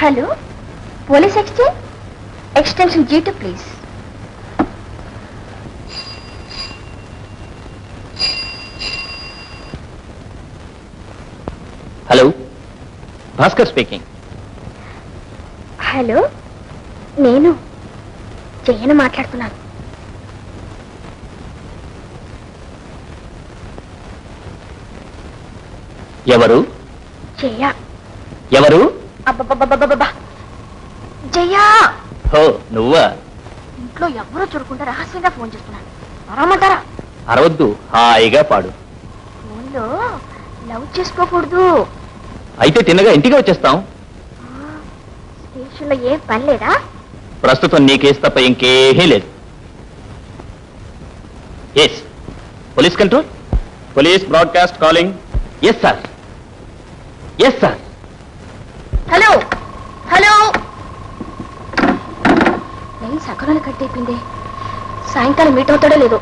Hello, police exchange, extension G2 please. Hello, Bhaskar speaking. Hello, నేను జయను మాట్లాడుతున్నాను. ఎవరు? జయ. ఎవరు? అబ్బబ్బబ్బబ్బబ్బా, జయ. హో, నువ్వా? ఇంట్లో ఎవరో చూడకుండా రహస్యంగా ఫోన్ చేస్తున్నాను. అరవమంటారా? అరవద్దు, హాయిగా పాడు. ఫోన్లో లవ్ చేసుకోకూడదు. అయితే తిన్నగా ఇంటికి వచ్చేస్తాం. స్టేషన్లో ఏం పని లేదా? ప్రస్తుతం నీ కేసు తప్ప ఇంకేమీ లేదు. Yes, police control. Police broadcast calling. Yes sir, yes sir. Hello hello, నేను సకరాలు కట్టేపింది. సాయంకాలం మీట్ అవుతాడో లేదో.